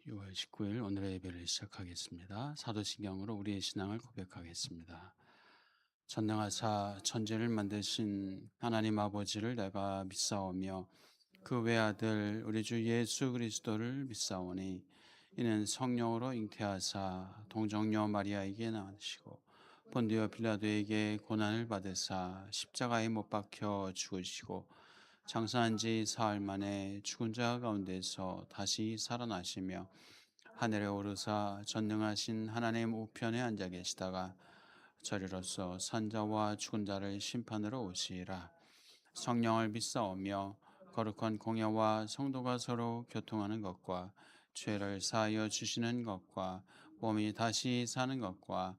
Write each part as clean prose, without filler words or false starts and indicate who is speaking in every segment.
Speaker 1: 6월 19일 오늘의 예배를 시작하겠습니다. 사도신경으로 우리의 신앙을 고백하겠습니다. 전능하사 천지를 만드신 하나님 아버지를 내가 믿사오며 그 외아들 우리 주 예수 그리스도를 믿사오니 이는 성령으로 잉태하사 동정녀 마리아에게 낳으시고 본디오 빌라도에게 고난을 받으사 십자가에 못 박혀 죽으시고 장사한 지 사흘 만에 죽은 자 가운데서 다시 살아나시며 하늘에 오르사 전능하신 하나님 우편에 앉아 계시다가 저리로서 산자와 죽은 자를 심판으로 오시리라. 성령을 믿사오며 거룩한 공예와 성도가 서로 교통하는 것과 죄를 사하여 주시는 것과 몸이 다시 사는 것과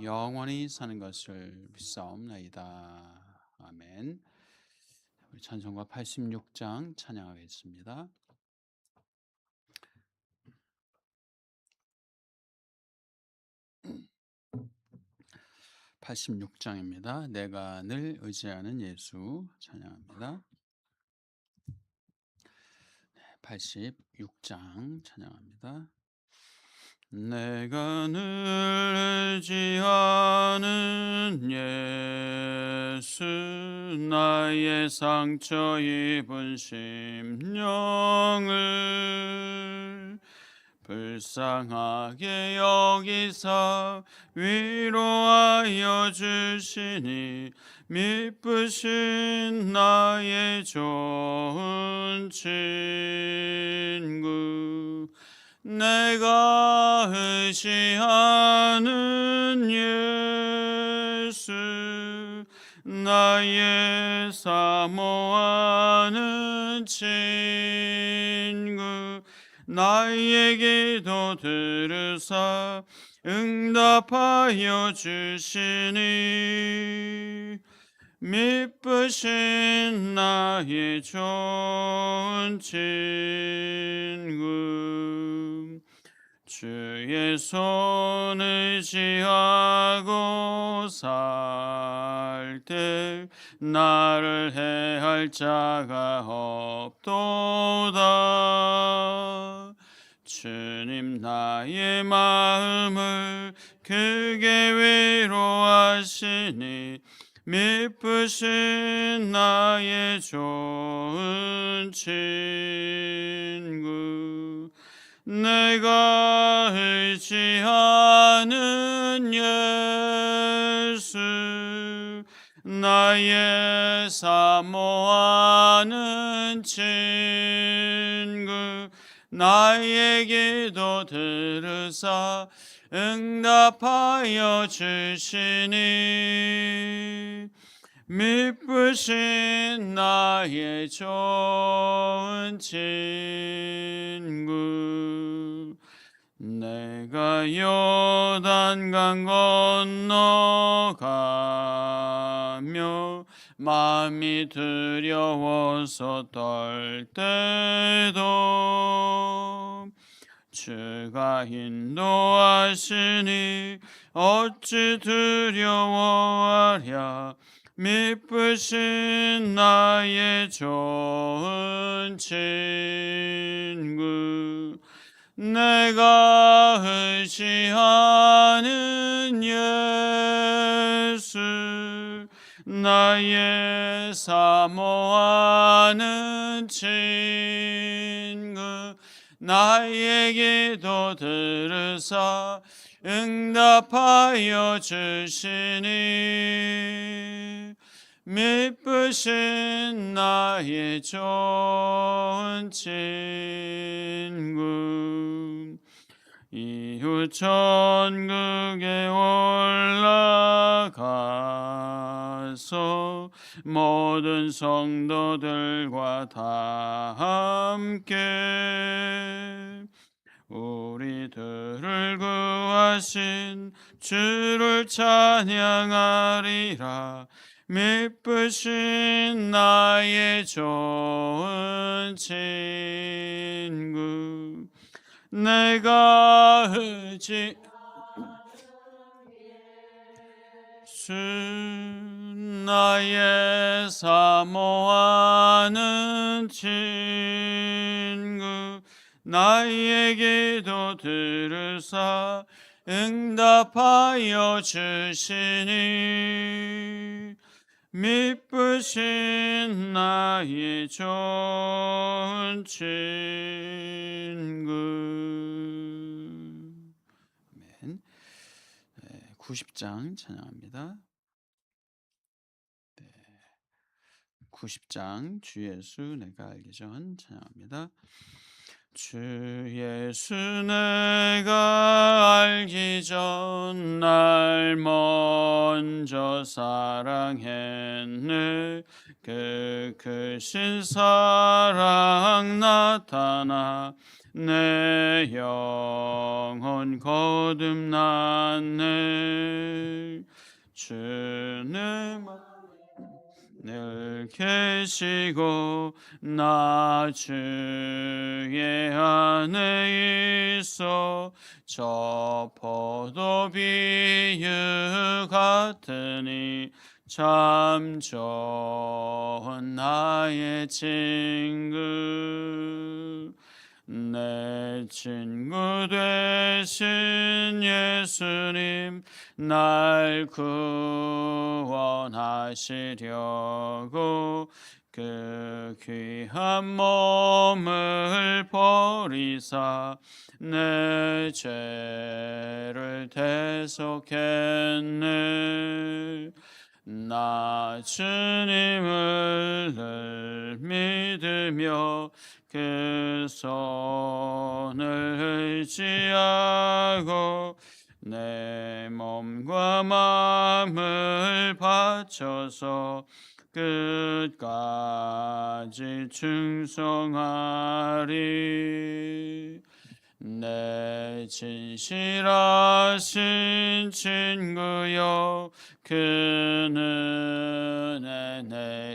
Speaker 1: 영원히 사는 것을 믿사옵나이다. 아멘. 우리 찬송가 86장 찬양하겠습니다. 86장입니다. 내가 늘 의지하는 예수 찬양합니다. 86장 찬양합니다. 내가 늘 의지하는 예수 나의 상처 입은 심령을 불쌍하게 여기사 위로하여 주시니 미쁘신 나의 좋은 친구 내가 의지하는 예수 나의 사모하는 친구 나의 기도 들으사 응답하여 주시니 미쁘신 나의 좋은 친구 주의 손 의지하고 살 때 나를 해할 자가 없도다. 주님 나의 마음을 크게 위로하시니 미쁘신 나의 좋은 친구 내가 의지하는 예수 나의 사모하는 친구 나의 기도 들으사 응답하여 주시니 미쁘신 나의 좋은 친구 내가 요단강 건너가며 마음이 두려워서 떨 때도 주가 인도하시니 어찌 두려워하랴 미쁘신 나의 좋은 친구 내가 의지하는 예수 나의 사모하는 친구 나의 기도 들으사 응답하여 주시니 미쁘신 나의 좋은 친구 이후 천국에 올라가서 모든 성도들과 다 함께 우리들을 구하신 주를 찬양하리라 미쁘신 나의 좋은 친구 내가 의지하는 예수 나의 사모하는 친구 나의 기도 들으사 응답하여 주시니 미쁘신 나의 좋은 친구. 아멘. 90장 찬양합니다. 90장 주 예수 내가 알기 전 찬양합니다. 주 예수 내가 알기 전 날 먼저 사랑했네. 그 크신 사랑 나타나 내 영혼 거듭났네. 주는 늘 계시고 나 주의 안에 있어 저 포도 비유 같으니 참 좋은 나의 친구. 내 친구 되신 예수님 날 구원하시려고 그 귀한 몸을 버리사 내 죄를 대속했네. 나 주님을 늘 믿으며 그 손을 의지하고 내 몸과 마음을 바쳐서 끝까지 충성하리. 내 진실하신 친구여 그 은혜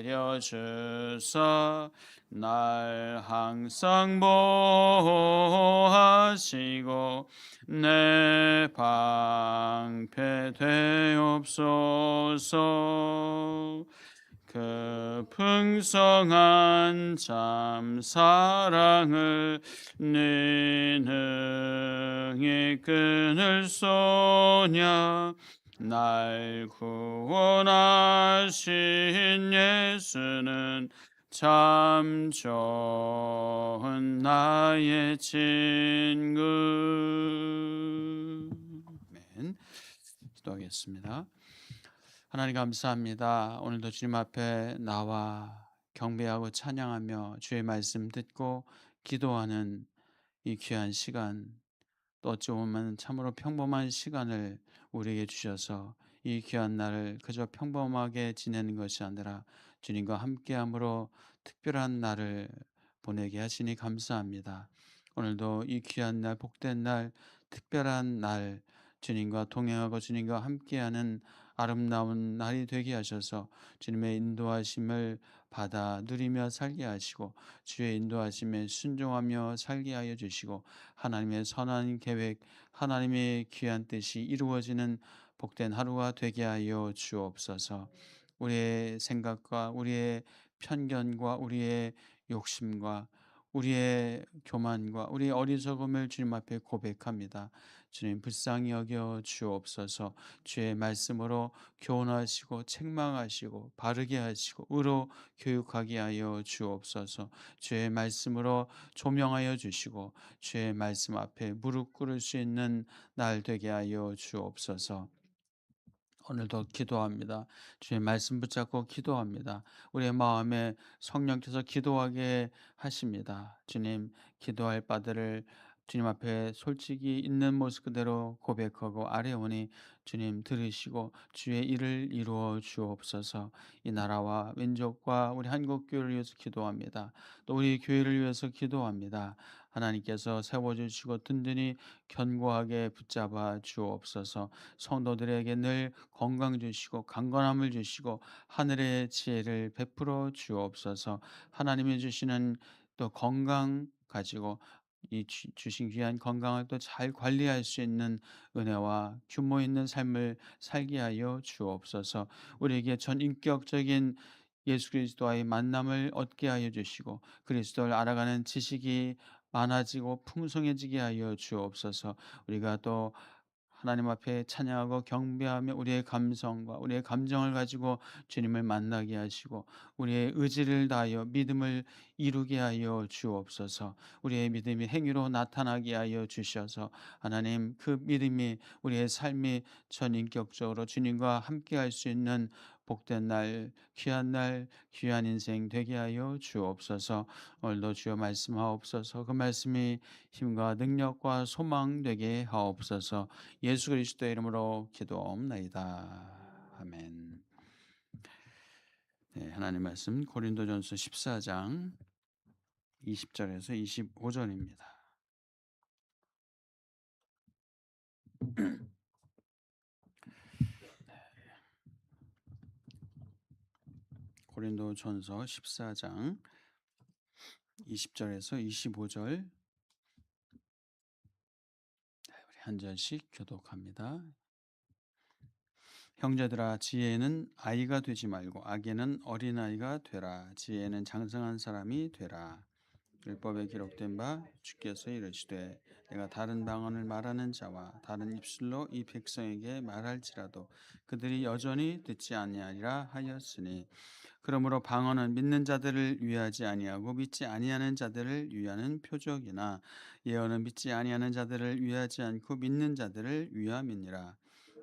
Speaker 1: 내려주사 날 항상 보호하시고 내 방패 되옵소서. 그 풍성한 참 사랑을 네 능히 끊을 소냐. 날 구원하신 예수는 참 좋은 나의 친구. 아멘. 기도하겠습니다. 하나님 감사합니다. 오늘도 주님 앞에 나와 경배하고 찬양하며 주의 말씀 듣고 기도하는 이 귀한 시간, 또 어찌 보면 참으로 평범한 시간을 우리에게 주셔서 이 귀한 날을 그저 평범하게 지내는 것이 아니라 주님과 함께함으로 특별한 날을 보내게 하시니 감사합니다. 오늘도 이 귀한 날, 복된 날, 특별한 날, 주님과 동행하고 주님과 함께하는 아름다운 날이 되게 하셔서 주님의 인도하심을 받아 누리며 살게 하시고 주의 인도하심에 순종하며 살게 하여 주시고 하나님의 선한 계획, 하나님의 귀한 뜻이 이루어지는 복된 하루가 되게 하여 주옵소서. 우리의 생각과 우리의 편견과 우리의 욕심과 우리의 교만과 우리의 어리석음을 주님 앞에 고백합니다. 주님 불쌍히 여겨 주옵소서. 주의 말씀으로 교훈하시고 책망하시고 바르게 하시고 의로 교육하게 하여 주옵소서. 주의 말씀으로 조명하여 주시고 주의 말씀 앞에 무릎 꿇을 수 있는 날 되게 하여 주옵소서. 오늘도 기도합니다. 주의 말씀 붙잡고 기도합니다. 우리의 마음에 성령께서 기도하게 하십니다. 주님, 기도할 바들을 주님 앞에 솔직히 있는 모습 그대로 고백하고 아뢰오니 주님 들으시고 주의 일을 이루어 주옵소서. 이 나라와 민족과 우리 한국교회를 위해서 기도합니다. 또 우리 교회를 위해서 기도합니다. 하나님께서 세워주시고 든든히 견고하게 붙잡아 주옵소서. 성도들에게 늘 건강 주시고 강건함을 주시고 하늘의 지혜를 베풀어 주옵소서. 하나님이 주시는 또 건강 가지고 이 주신 귀한 건강을 또 잘 관리할 수 있는 은혜와 규모 있는 삶을 살게 하여 주옵소서. 우리에게 전인격적인 예수 그리스도와의 만남을 얻게 하여 주시고 그리스도를 알아가는 지식이 많아지고 풍성해지게 하여 주옵소서. 우리가 또 하나님 앞에 찬양하고 경배하며 우리의 감성과 우리의 감정을 가지고 주님을 만나게 하시고 우리의 의지를 다하여 믿음을 이루게 하여 주옵소서. 우리의 믿음이 행위로 나타나게 하여 주셔서 하나님, 그 믿음이 우리의 삶이 전인격적으로 주님과 함께 할 수 있는 복된 날, 귀한 인생 되게 하여 주옵소서. 오늘도 주여 말씀하옵소서. 그 말씀이 힘과 능력과 소망 되게 하옵소서. 예수 그리스도의 이름으로 기도옵나이다. 아멘. 네, 하나님 말씀 고린도전서 14장 20절에서 25절입니다. 고린도전서 14장 20절에서 25절, 우리 한 절씩 교독합니다. 형제들아, 지혜는 아이가 되지 말고 악에는 어린아이가 되라. 지혜는 장성한 사람이 되라. 율법에 기록된 바 주께서 이르시되 내가 다른 방언을 말하는 자와 다른 입술로 이 백성에게 말할지라도 그들이 여전히 듣지 아니하리라 하였으니, 그러므로 방언은 믿는 자들을 위하지 아니하고 믿지 아니하는 자들을 위하는 표적이나 예언은 믿지 아니하는 자들을 위하지 않고 믿는 자들을 위함이니라.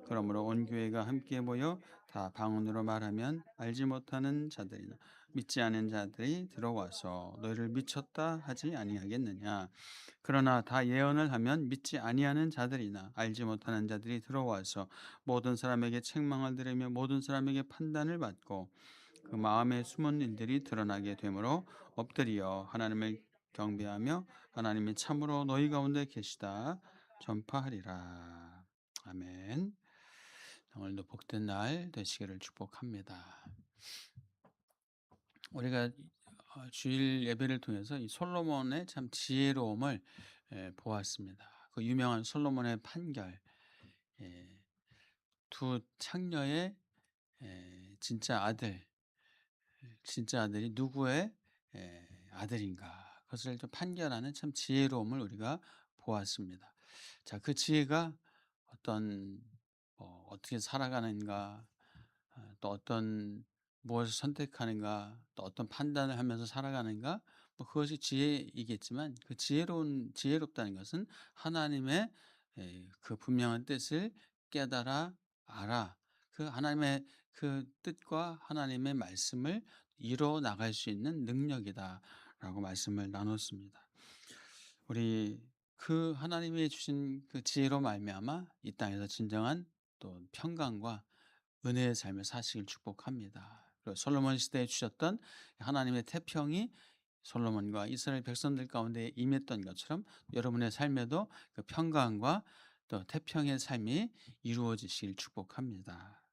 Speaker 1: 그러므로 온 교회가 함께 모여 다 방언으로 말하면 알지 못하는 자들이나 믿지 않은 자들이 들어와서 너희를 미쳤다 하지 아니하겠느냐. 그러나 다 예언을 하면 믿지 아니하는 자들이나 알지 못하는 자들이 들어와서 모든 사람에게 책망을 들으며 모든 사람에게 판단을 받고 그 마음의 숨은 일들이 드러나게 되므로 엎드리어 하나님을 경배하며 하나님이 참으로 너희 가운데 계시다 전파하리라. 아멘. 오늘도 복된 날 되시기를 축복합니다. 우리가 주일 예배를 통해서 이 솔로몬의 참 지혜로움을 보았습니다. 그 유명한 솔로몬의 판결, 예, 두 창녀의 진짜 아들이 누구의 아들인가, 그것을 좀 판결하는 참 지혜로움을 우리가 보았습니다. 자, 그 지혜가 어떻게 살아가는가, 또 무엇을 선택하는가, 또 어떤 판단을 하면서 살아가는가, 뭐 그것이 지혜이겠지만, 그 지혜롭다는 것은 하나님의 그 분명한 뜻을 깨달아 알아, 그 하나님의 그 뜻과 하나님의 말씀을 이루어 나갈 수 있는 능력이다라고 말씀을 나눴습니다. 우리 그 하나님이 주신 그 지혜로 말미암아 이 땅에서 진정한 또 평강과 은혜의 삶을 사시길 축복합니다. 그리고 솔로몬 시대에 주셨던 하나님의 태평이 솔로몬과 이스라엘 백성들 가운데 임했던 것처럼 여러분의 삶에도 그 평강과 또 태평의 삶이 이루어지시길 축복합니다.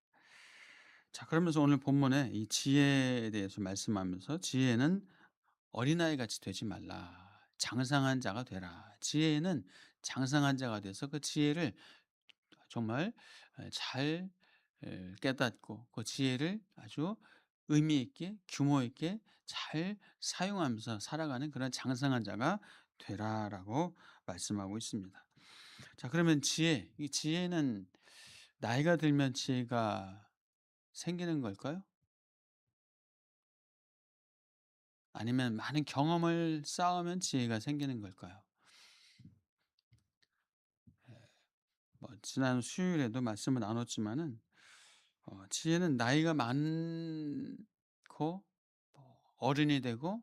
Speaker 1: 자, 그러면서 오늘 본문에 이 지혜에 대해서 말씀하면서 지혜는 어린아이 같이 되지 말라. 장성한 자가 되라. 지혜는 장성한 자가 돼서 그 지혜를 정말 잘 깨닫고 그 지혜를 아주 의미 있게 규모 있게 잘 사용하면서 살아가는 그런 장성한 자가 되라라고 말씀하고 있습니다. 자, 그러면 이 지혜는 나이가 들면 지혜가 생기는 걸까요? 아니면 많은 경험을 쌓으면 지혜가 생기는 걸까요? 지난 수요일에도 말씀을 나눴지만은 지혜는 나이가 많고 어른이 되고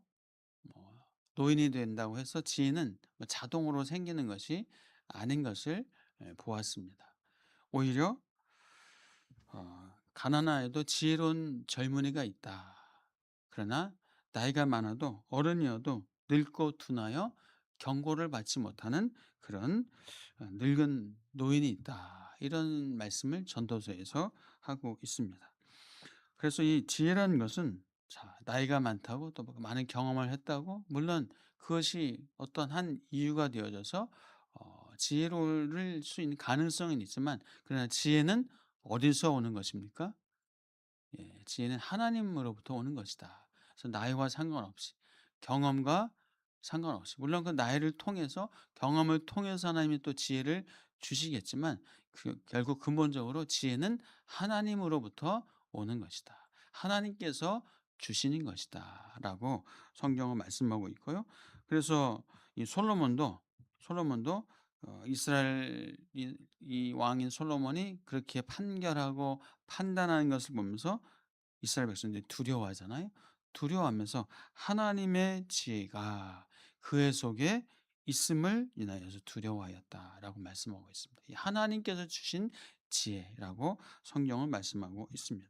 Speaker 1: 노인이 된다고 해서 지혜는 자동으로 생기는 것이 아닌 것을 보았습니다. 오히려 가난하여도 지혜로운 젊은이가 있다. 그러나 나이가 많아도 어른이어도 늙고 둔하여 경고를 받지 못하는 그런 늙은 노인이 있다. 이런 말씀을 전도서에서 하고 있습니다. 그래서 이 지혜라는 것은, 자, 나이가 많다고 또 많은 경험을 했다고 물론 그것이 어떤 한 이유가 되어져서 지혜로울 수 있는 가능성은 있지만, 그러나 지혜는 어디서 오는 것입니까? 지혜는 하나님으로부터 오는 것이다. 그래서 나이와 상관없이 경험과 상관없이. 물론 그 나이를 통해서 경험을 통해서 하나님이 또 지혜를 주시겠지만 결국 근본적으로 지혜는 하나님으로부터 오는 것이다. 하나님께서 주시는 것이다라고 성경은 말씀하고 있고요. 그래서 이 솔로몬도 이스라엘 이 왕인 솔로몬이 그렇게 판결하고 판단하는 것을 보면서 이스라엘 백성들이 두려워하잖아요. 두려워하면서 하나님의 지혜가 그의 속에 있음을 인하여서 두려워하였다라고 말씀하고 있습니다. 이 하나님께서 주신 지혜라고 성경은 말씀하고 있습니다.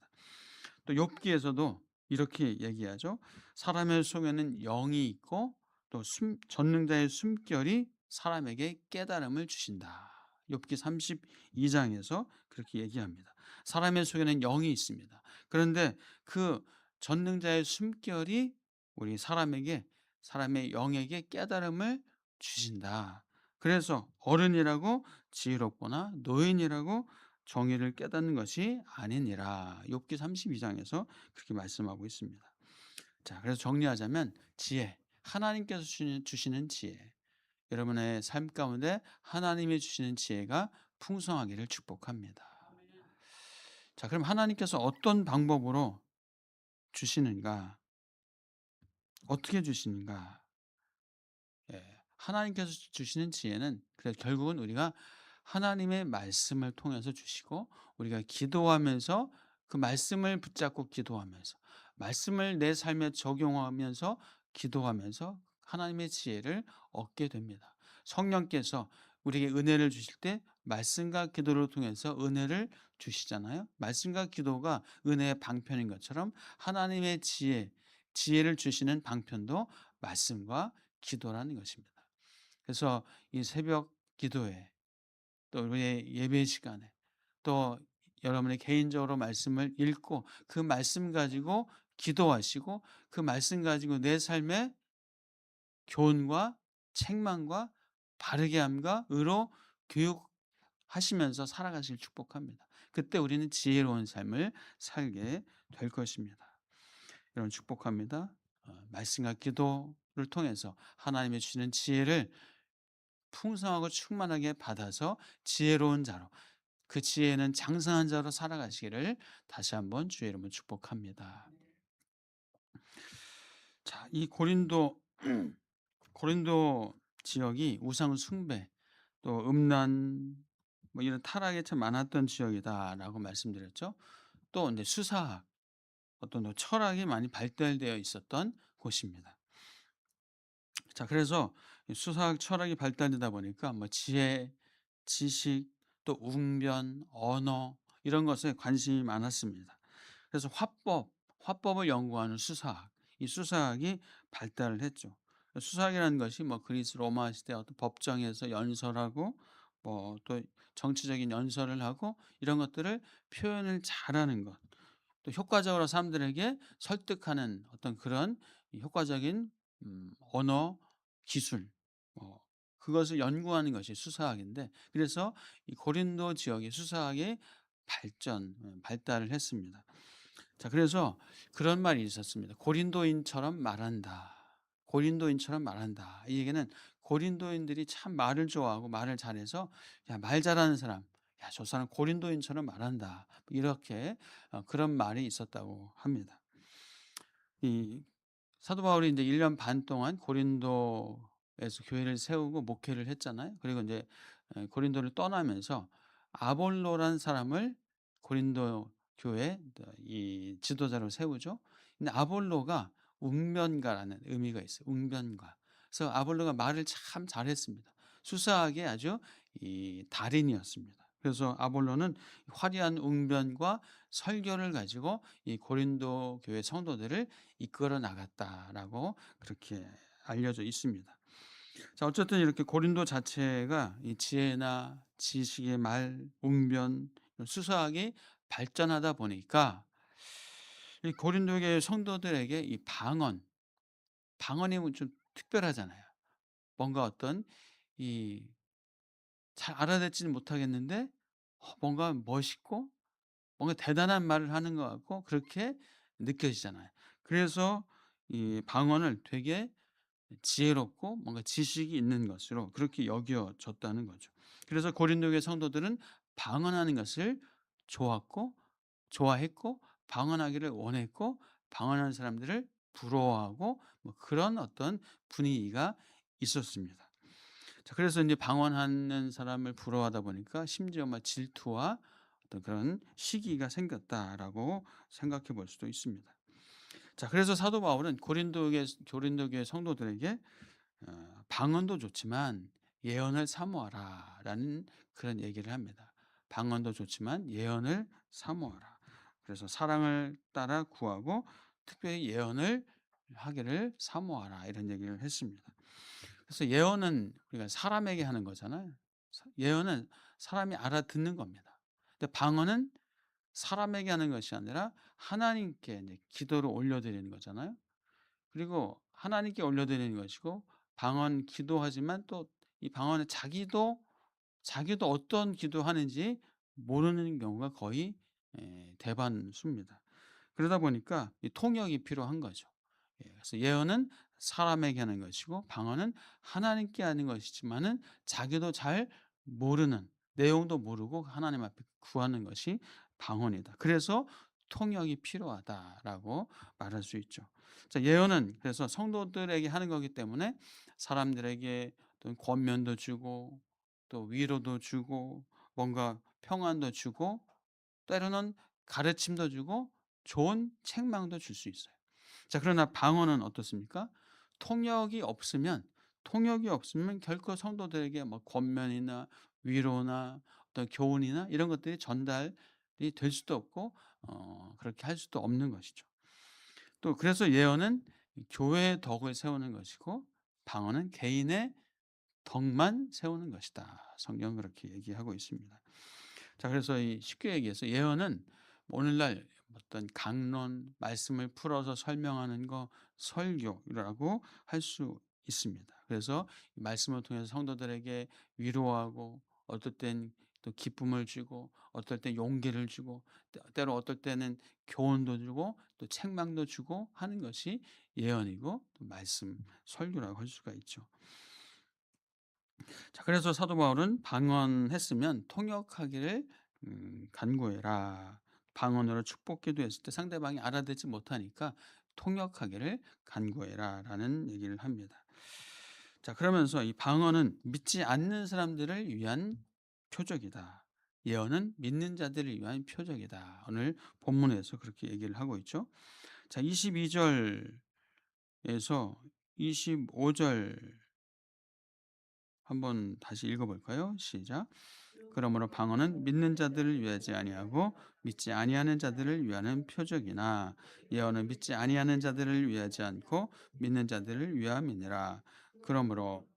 Speaker 1: 또 욥기에서도 이렇게 얘기하죠. 사람의 속에는 영이 있고 또 전능자의 숨결이 사람에게 깨달음을 주신다. 욥기 32장에서 그렇게 얘기합니다. 사람의 속에는 영이 있습니다. 그런데 그 전능자의 숨결이 우리 사람의 영에게 깨달음을 주신다. 그래서 어른이라고 지혜롭거나 노인이라고 정의를 깨닫는 것이 아니니라. 욥기 32장에서 그렇게 말씀하고 있습니다. 자, 그래서 정리하자면 지혜, 하나님께서 주시는 지혜. 여러분의 삶 가운데 하나님이 주시는 지혜가 풍성하기를 축복합니다. 자, 그럼 하나님께서 어떤 방법으로 주시는가? 어떻게 주시는가? 예. 하나님께서 주시는 지혜는 그래서 결국은 우리가 하나님의 말씀을 통해서 주시고 우리가 기도하면서 그 말씀을 붙잡고 기도하면서 말씀을 내 삶에 적용하면서 기도하면서 하나님의 지혜를 얻게 됩니다. 성령께서 우리에게 은혜를 주실 때 말씀과 기도를 통해서 은혜를 주시잖아요. 말씀과 기도가 은혜의 방편인 것처럼 하나님의 지혜를 주시는 방편도 말씀과 기도라는 것입니다. 그래서 이 새벽 기도에 또 우리의 예배 시간에 또 여러분의 개인적으로 말씀을 읽고 그 말씀 가지고 기도하시고 그 말씀 가지고 내 삶의 교훈과 책망과 바르게 함과 의로 교육하시면서 살아가시길 축복합니다. 그때 우리는 지혜로운 삶을 살게 될 것입니다. 여러분 축복합니다. 말씀과 기도를 통해서 하나님의 주시는 지혜를 풍성하고 충만하게 받아서 지혜로운 자로 그 지혜는 장성한 자로 살아가시기를 다시 한번 주의 이름으로 축복합니다. 자, 이 고린도 지역이 우상 숭배 또 음란 뭐 이런 타락이 참 많았던 지역이다라고 말씀드렸죠. 또 이제 수사학 어떤 또 철학이 많이 발달되어 있었던 곳입니다. 자, 그래서 이 수사학 철학이 발달되다 보니까 뭐 지혜, 지식, 또 웅변, 언어 이런 것에 관심이 많았습니다. 그래서 화법을 연구하는 수사학, 이 수사학이 발달을 했죠. 수사학이라는 것이 뭐 그리스 로마 시대 어떤 법정에서 연설하고 뭐 또 정치적인 연설을 하고 이런 것들을 표현을 잘하는 것, 또 효과적으로 사람들에게 설득하는 어떤 그런 이 효과적인 언어 기술 그것을 연구하는 것이 수사학인데 그래서 이 고린도 지역의 수사학이 발달을 했습니다. 자, 그래서 그런 말이 있었습니다. 고린도인처럼 말한다. 고린도인처럼 말한다. 이 얘기는 고린도인들이 참 말을 좋아하고 말을 잘해서 야, 말 잘하는 사람, 야, 저 사람 고린도인처럼 말한다. 이렇게 그런 말이 있었다고 합니다. 이 사도 바울이 이제 1년 반 동안 고린도에서 교회를 세우고 목회를 했잖아요. 그리고 이제 고린도를 떠나면서 아볼로란 사람을 고린도 교회 이 지도자로 세우죠. 근데 아볼로가 웅변가라는 의미가 있어요. 웅변가. 그래서 아볼로가 말을 참 잘했습니다. 수사하게 아주 이 달인이었습니다. 그래서 아볼로는 화려한 웅변과 설교를 가지고 이 고린도 교회 성도들을 이끌어 나갔다라고 그렇게 알려져 있습니다. 자, 어쨌든 이렇게 고린도 자체가 이 지혜나 지식의 말, 웅변, 수사학이 발전하다 보니까 이 고린도교의 성도들에게 이 방언이 좀 특별하잖아요. 뭔가 어떤 이 잘 알아듣지는 못하겠는데 뭔가 멋있고 뭔가 대단한 말을 하는 것 같고 그렇게 느껴지잖아요. 그래서 이 방언을 되게 지혜롭고 뭔가 지식이 있는 것으로 그렇게 여겨졌다는 거죠. 그래서 고린도 교회 성도들은 방언하는 것을 좋았고 좋아했고 방언하기를 원했고 방언하는 사람들을 부러워하고 뭐 그런 어떤 분위기가 있었습니다. 자, 그래서 이제 방언하는 사람을 부러워하다 보니까 심지어 막 질투와 어떤 그런 시기가 생겼다라고 생각해 볼 수도 있습니다. 자, 그래서 사도 바울은 고린도 교회 성도들에게 방언도 좋지만 예언을 사모하라라는 그런 얘기를 합니다. 방언도 좋지만 예언을 사모하라. 그래서 사랑을 따라 구하고 특별히 예언을 하기를 사모하라 이런 얘기를 했습니다. 그래서 예언은 우리가 사람에게 하는 거잖아요. 예언은 사람이 알아듣는 겁니다. 근데 방언은 사람에게 하는 것이 아니라 하나님께 이제 기도를 올려드리는 거잖아요. 그리고 하나님께 올려드리는 것이고 방언 기도하지만 또 이 방언에 자기도 어떤 기도하는지 모르는 경우가 거의 대반수입니다. 그러다 보니까 이 통역이 필요한 거죠. 그래서 예언은 사람에게 하는 것이고 방언은 하나님께 하는 것이지만은 자기도 잘 모르는 내용도 모르고 하나님 앞에 구하는 것이 방언이다. 그래서 통역이 필요하다라고 말할 수 있죠. 자, 예언은 그래서 성도들에게 하는 거기 때문에 사람들에게 또 권면도 주고 또 위로도 주고 뭔가 평안도 주고 때로는 가르침도 주고 좋은 책망도 줄 수 있어요. 자, 그러나 방언은 어떻습니까? 통역이 없으면 결코 성도들에게 뭐 권면이나 위로나 어떤 교훈이나 이런 것들이 전달이 될 수도 없고 그렇게 할 수도 없는 것이죠. 또 그래서 예언은 교회의 덕을 세우는 것이고 방언은 개인의 덕만 세우는 것이다. 성경은 그렇게 얘기하고 있습니다. 자, 그래서 이 쉽게 얘기해서 예언은 오늘날 어떤 강론, 말씀을 풀어서 설명하는 거 설교라고 할 수 있습니다. 그래서 이 말씀을 통해서 성도들에게 위로하고 어떨 땐 또 기쁨을 주고 어떨 땐 용기를 주고 때로 어떨 때는 교훈도 주고 또 책망도 주고 하는 것이 예언이고 또 말씀 설교라고 할 수가 있죠. 자, 그래서 사도 바울은 방언했으면 통역하기를 간구해라. 방언으로 축복 기도했을 때 상대방이 알아듣지 못하니까 통역하기를 간구해라라는 얘기를 합니다. 자, 그러면서 이 방언은 믿지 않는 사람들을 위한 표적이다. 예언은 믿는 자들을 위한 표적이다. 오늘 본문에서 그렇게 얘기를 하고 있죠. 자, 22절에서 25절 한번 다시 읽어볼까요? 시작. 그러므로 방언은 믿는 자들을 위하지 아니하고 믿지 아니하는 자들을 위하는 표적이나 예언은 믿지 아니하는 자들을 위하지 않고 믿는 자들을 위함이니라. 그러므로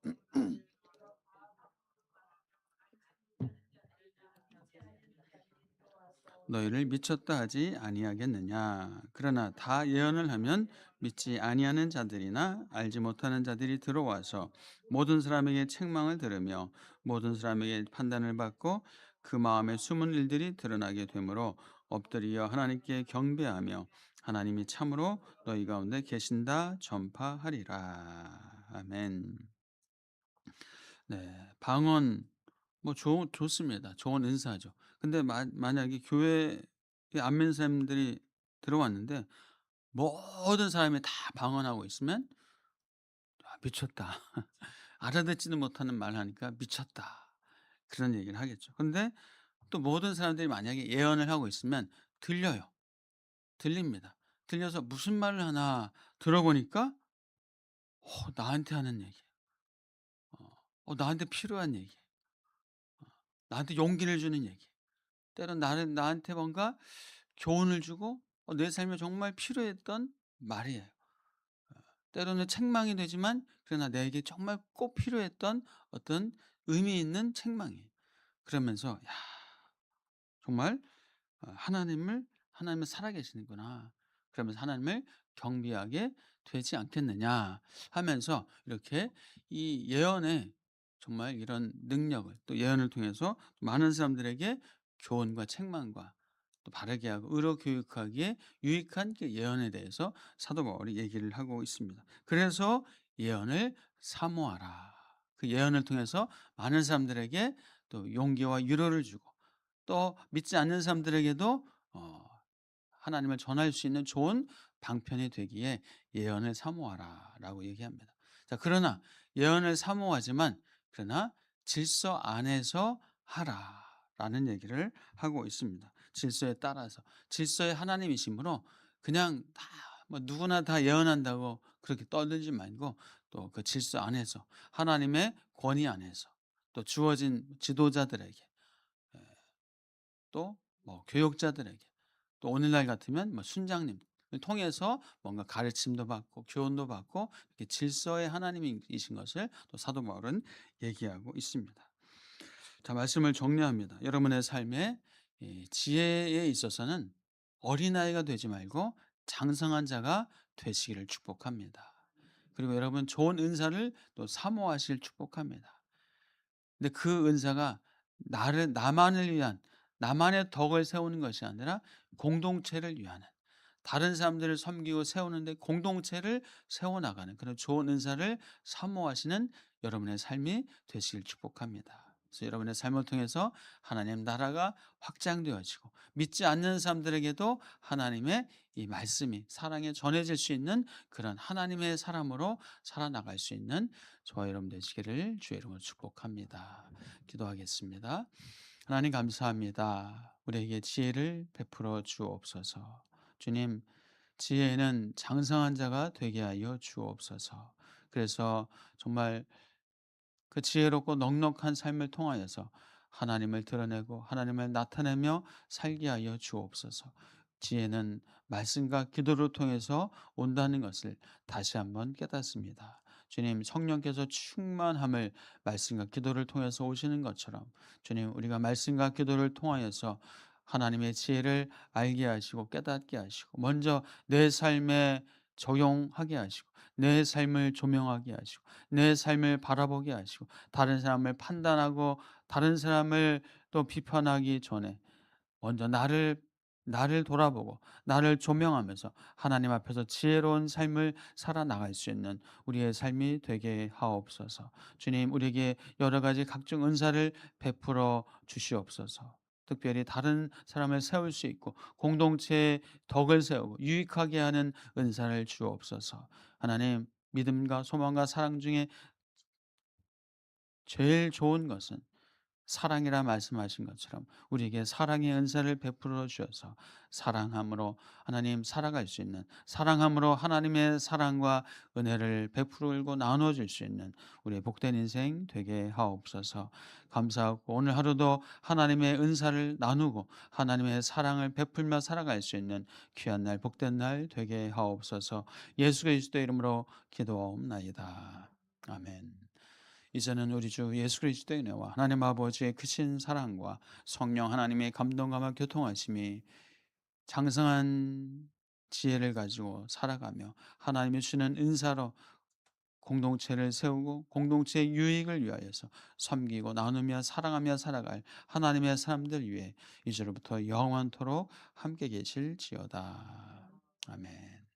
Speaker 1: 너희를 미쳤다 하지 아니하겠느냐. 그러나 다 예언을 하면 믿지 아니하는 자들이나 알지 못하는 자들이 들어와서 모든 사람에게 책망을 들으며 모든 사람에게 판단을 받고 그 마음에 숨은 일들이 드러나게 되므로 엎드리어 하나님께 경배하며 하나님이 참으로 너희 가운데 계신다 전파하리라. 아멘. 네, 방언 뭐 좋습니다. 좋은 은사죠. 근데 만약에 교회에 안 믿는 사람들이 들어왔는데 모든 사람이 다 방언하고 있으면 '아 미쳤다.' 알아듣지는 못하는 말을 하니까 '미쳤다.' 그런 얘기를 하겠죠. 근데 또 모든 사람들이 만약에 예언을 하고 있으면 들려요. 들립니다. 들려서 무슨 말을 하나 들어보니까 나한테 하는 얘기. 나한테 필요한 얘기. 나한테 용기를 주는 얘기. 때론 나한테 뭔가 교훈을 주고 내 삶에 정말 필요했던 말이에요. 때로는 책망이 되지만 그러나 내게 정말 꼭 필요했던 어떤 의미 있는 책망이에요. 그러면서 '야 정말 하나님은 살아계시는구나.' 그러면서 '하나님을 경배하게 되지 않겠느냐.' 하면서 이렇게 이 예언의 정말 이런 능력을 또 예언을 통해서 많은 사람들에게 교훈과 책망과 또 바르게 하고 의로 교육하기에 유익한 그 예언에 대해서 사도 바울이 얘기를 하고 있습니다. 그래서 예언을 사모하라. 그 예언을 통해서 많은 사람들에게 또 용기와 위로를 주고 또 믿지 않는 사람들에게도 하나님을 전할 수 있는 좋은 방편이 되기에 예언을 사모하라라고 얘기합니다. 자, 그러나 예언을 사모하지만 그러나 질서 안에서 하라라는 얘기를 하고 있습니다. 질서에 따라서 질서의 하나님이시므로 그냥 다 뭐 누구나 다 예언한다고 그렇게 떠들지 말고 또 그 질서 안에서 하나님의 권위 안에서 또 주어진 지도자들에게 또 뭐 교육자들에게 또 오늘날 같으면 뭐 순장님 통해서 뭔가 가르침도 받고 교훈도 받고 이렇게 질서의 하나님이신 것을 또 사도 바울은 얘기하고 있습니다. 자, 말씀을 정리합니다. 여러분의 삶에 이 지혜에 있어서는 어린아이가 되지 말고 장성한 자가 되시기를 축복합니다. 그리고 여러분 좋은 은사를 또 사모하실 축복합니다. 근데 그 은사가 나만을 위한 나만의 덕을 세우는 것이 아니라 공동체를 위하는 다른 사람들을 섬기고 세우는데 공동체를 세워나가는 그런 좋은 은사를 사모하시는 여러분의 삶이 되시길 축복합니다. 그래서 여러분의 삶을 통해서 하나님 나라가 확장되어지고 믿지 않는 사람들에게도 하나님의 이 말씀이 사랑에 전해질 수 있는 그런 하나님의 사람으로 살아나갈 수 있는 저와 여러분 되시기를 주의 이름으로 축복합니다. 기도하겠습니다. 하나님 감사합니다. 우리에게 지혜를 베풀어 주옵소서. 주님, 지혜는 장성한 자가 되게 하여 주옵소서. 그래서 정말 그 지혜롭고 넉넉한 삶을 통하여서 하나님을 드러내고 하나님을 나타내며 살게 하여 주옵소서. 지혜는 말씀과 기도를 통해서 온다는 것을 다시 한번 깨닫습니다. 주님, 성령께서 충만함을 말씀과 기도를 통해서 오시는 것처럼 주님, 우리가 말씀과 기도를 통하여서 하나님의 지혜를 알게 하시고 깨닫게 하시고 먼저 내 삶에 적용하게 하시고 내 삶을 조명하게 하시고 내 삶을 바라보게 하시고 다른 사람을 판단하고 다른 사람을 또 비판하기 전에 먼저 나를 돌아보고 나를 조명하면서 하나님 앞에서 지혜로운 삶을 살아나갈 수 있는 우리의 삶이 되게 하옵소서. 주님, 우리에게 여러 가지 각종 은사를 베풀어 주시옵소서. 특별히 다른 사람을 세울 수 있고 공동체의 덕을 세우고 유익하게 하는 은사를 주옵소서. 하나님, 믿음과 소망과 사랑 중에 제일 좋은 것은 사랑이라 말씀하신 것처럼 우리에게 사랑의 은사를 베풀어 주셔서 사랑함으로 하나님 살아갈 수 있는 사랑함으로 하나님의 사랑과 은혜를 베풀고 나눠 줄 수 있는 우리의 복된 인생 되게 하옵소서. 감사하고 오늘 하루도 하나님의 은사를 나누고 하나님의 사랑을 베풀며 살아갈 수 있는 귀한 날 복된 날 되게 하옵소서. 예수 그리스도의 이름으로 기도하옵나이다. 아멘. 이제는 우리 주 예수 그리스도의 은혜와 하나님 아버지의 크신 사랑과 성령 하나님의 감동감과 교통하심이 장성한 지혜를 가지고 살아가며 하나님이 주는 은사로 공동체를 세우고 공동체의 유익을 위하여서 섬기고 나누며 사랑하며 살아갈 하나님의 사람들 위해 이제로부터 영원토록 함께 계실지어다. 아멘.